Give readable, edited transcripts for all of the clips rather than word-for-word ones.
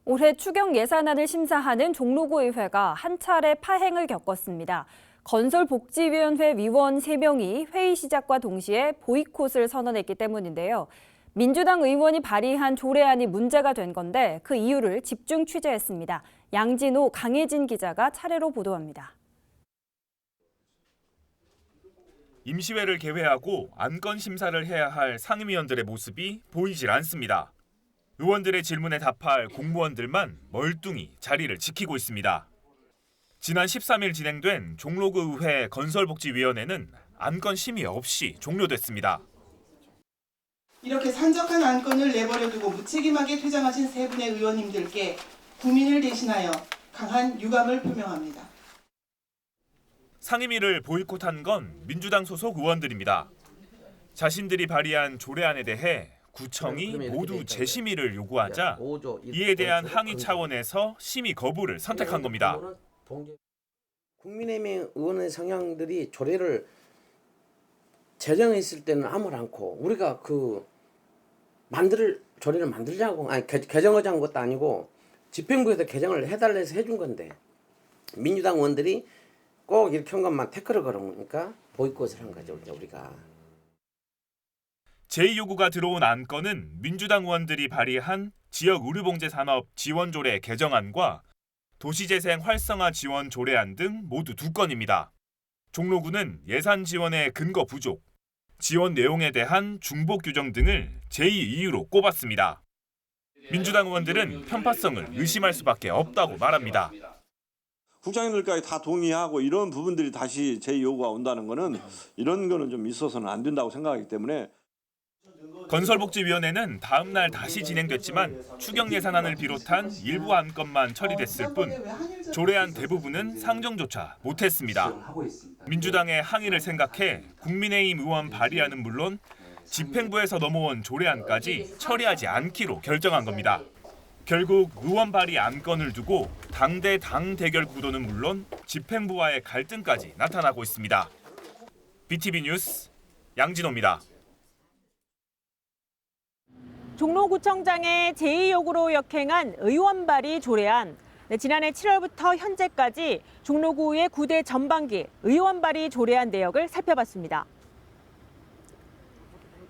올해 추경 예산안을 심사하는 종로구 의회가 한 차례 파행을 겪었습니다. 건설복지위원회 위원 3명이 회의 시작과 동시에 보이콧을 선언했기 때문인데요. 민주당 의원이 발의한 조례안이 문제가 된 건데 그 이유를 집중 취재했습니다. 양진호, 강혜진 기자가 차례로 보도합니다. 임시회를 개회하고 안건 심사를 해야 할 상임위원들의 모습이 보이질 않습니다. 의원들의 질문에 답할 공무원들만 멀뚱히 자리를 지키고 있습니다. 지난 13일 진행된 종로구 의회 건설복지위원회는 안건 심의 없이 종료됐습니다. 이렇게 산적한 안건을 내버려 두고 무책임하게 퇴장하신 세 분의 의원님들께 국민을 대신하여 강한 유감을 표명합니다. 상임위를 보이콧한 건 민주당 소속 의원들입니다. 자신들이 발의한 조례안에 대해 구청이 모두 재심의를 요구하자 이에 대한 항의 차원에서 심의 거부를 선택한 겁니다. 국민의힘 의원의 성향들이 조례를 제정했을 때는 아무렇지 않고 우리가 조례를 만들자고 개정하자는 것도 아니고 집행부에서 개정을 해달라 해서 해준 건데 민주당 의원들이 꼭 이렇게 한 것만 태클을 걸으니까 보이콧을 한 거죠 우리가. 제2요구가 들어온 안건은 민주당 의원들이 발의한 지역의료봉제 산업 지원조례 개정안과 도시재생 활성화 지원 조례안 등 모두 2건입니다. 종로구는 예산 지원의 근거 부족, 지원 내용에 대한 중복 규정 등을 제2 이유로 꼽았습니다. 민주당 의원들은 편파성을 의심할 수밖에 없다고 말합니다. 국장님들까지 다 동의하고 이런 부분들이 다시 제2요구가 온다는 거는 이런 거는 좀 있어서는 안 된다고 생각하기 때문에 건설복지위원회는 다음 날 다시 진행됐지만 추경 예산안을 비롯한 일부 안건만 처리됐을 뿐 조례안 대부분은 상정조차 못했습니다. 민주당의 항의를 생각해 국민의힘 의원 발의안은 물론 집행부에서 넘어온 조례안까지 처리하지 않기로 결정한 겁니다. 결국 의원 발의 안건을 두고 당 대 당 대결 구도는 물론 집행부와의 갈등까지 나타나고 있습니다. BTV 뉴스 양진호입니다. 종로구청장의 제2요구로 역행한 의원 발의 조례안. 지난해 7월부터 현재까지 종로구의 9대 전반기 의원 발의 조례안 내역을 살펴봤습니다.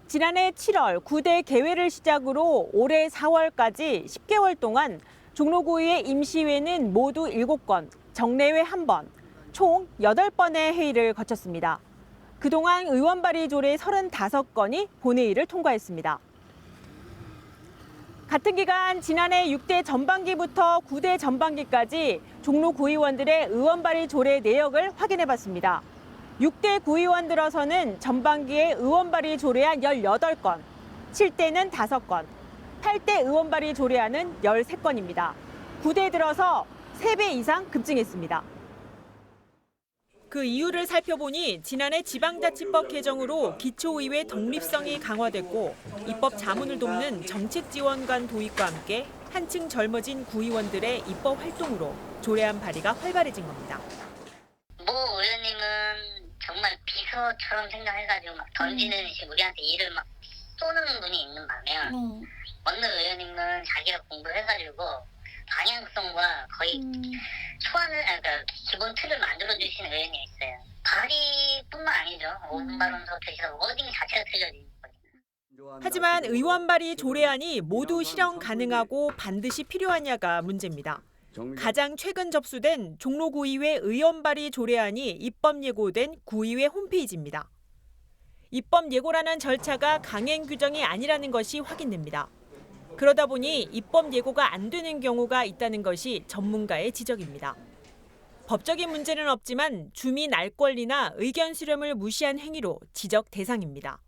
지난해 7월 9대 개회를 시작으로 올해 4월까지 10개월 동안 종로구의 임시회는 모두 7건, 정례회 1번, 총 8번의 회의를 거쳤습니다. 그동안 의원 발의 조례 35건이 본회의를 통과했습니다. 같은 기간 지난해 6대 전반기부터 9대 전반기까지 종로 구의원들의 의원 발의 조례 내역을 확인해봤습니다. 6대 구의원 들어서는 전반기에 의원 발의 조례안 18건, 7대는 5건, 8대 의원 발의 조례안은 13건입니다. 9대 들어서 3배 이상 급증했습니다. 그 이유를 살펴보니 지난해 지방자치법 개정으로 기초의회 독립성이 강화됐고 입법 자문을 돕는 정책지원관 도입과 함께 한층 젊어진 구의원들의 입법 활동으로 조례안 발의가 활발해진 겁니다. 모 의원님은 정말 비서처럼 생각해가지고 막 던지는 식 우리한테 일을 막 쏘는 분이 있는 반면 어느 의원님은 자기가 공부해가지고 방향성과 거의 그러니까 기본 틀을 만들어주시는 의원님이 있어요. 발의뿐만 아니죠. 5분 발언서 표시서 워딩 자체가 틀려진 거거든요. 하지만 의원 발의 조례안이 모두 실현 가능하고 반드시 필요하냐가 문제입니다. 가장 최근 접수된 종로구의회 의원 발의 조례안이 입법 예고된 구의회 홈페이지입니다. 입법 예고라는 절차가 강행 규정이 아니라는 것이 확인됩니다. 그러다 보니 입법 예고가 안 되는 경우가 있다는 것이 전문가의 지적입니다. 법적인 문제는 없지만 주민 알 권리나 의견 수렴을 무시한 행위로 지적 대상입니다.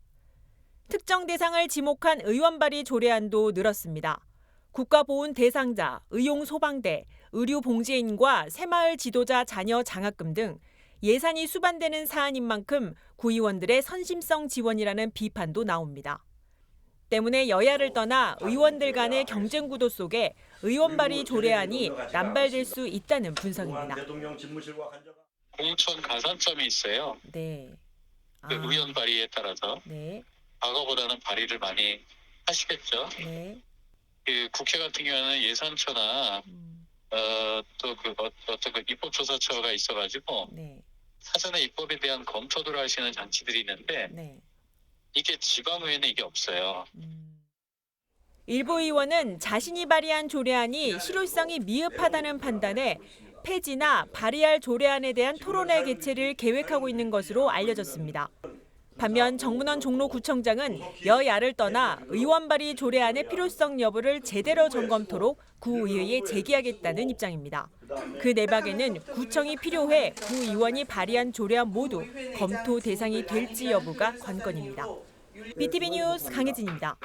특정 대상을 지목한 의원 발의 조례안도 늘었습니다. 국가보훈 대상자, 의용소방대, 의료봉제인과 새마을 지도자 자녀 장학금 등 예산이 수반되는 사안인 만큼 구의원들의 선심성 지원이라는 비판도 나옵니다. 때문에 여야를 떠나 의원들 간의 경쟁 구도 속에 의원 발의 조례안이 남발될 수 있다는 분석입니다. 공천 가산점이 있어요. 네. 그 의원 발의에 따라서 네. 과거보다는 발의를 많이 하시겠죠. 네. 그 국회 같은 경우는 예산처나 또 그 어떤 그 입법조사처가 있어가지고 네. 사전에 입법에 대한 검토를 하시는 장치들이 있는데 네. 이게 지방의회는 이게 없어요. 일부 의원은 자신이 발의한 조례안이 실효성이 미흡하다는 판단에 폐지나 발의할 조례안에 대한 토론회 개최를 계획하고 있는 것으로 알려졌습니다. 반면 정문원 종로구청장은 여야를 떠나 의원 발의 조례안의 필요성 여부를 제대로 점검토록 구의회에 제기하겠다는 입장입니다. 그 내박에는 구청이 필요해 구의원이 발의한 조례안 모두 검토 대상이 될지 여부가 관건입니다. BTV 뉴스 강혜진입니다.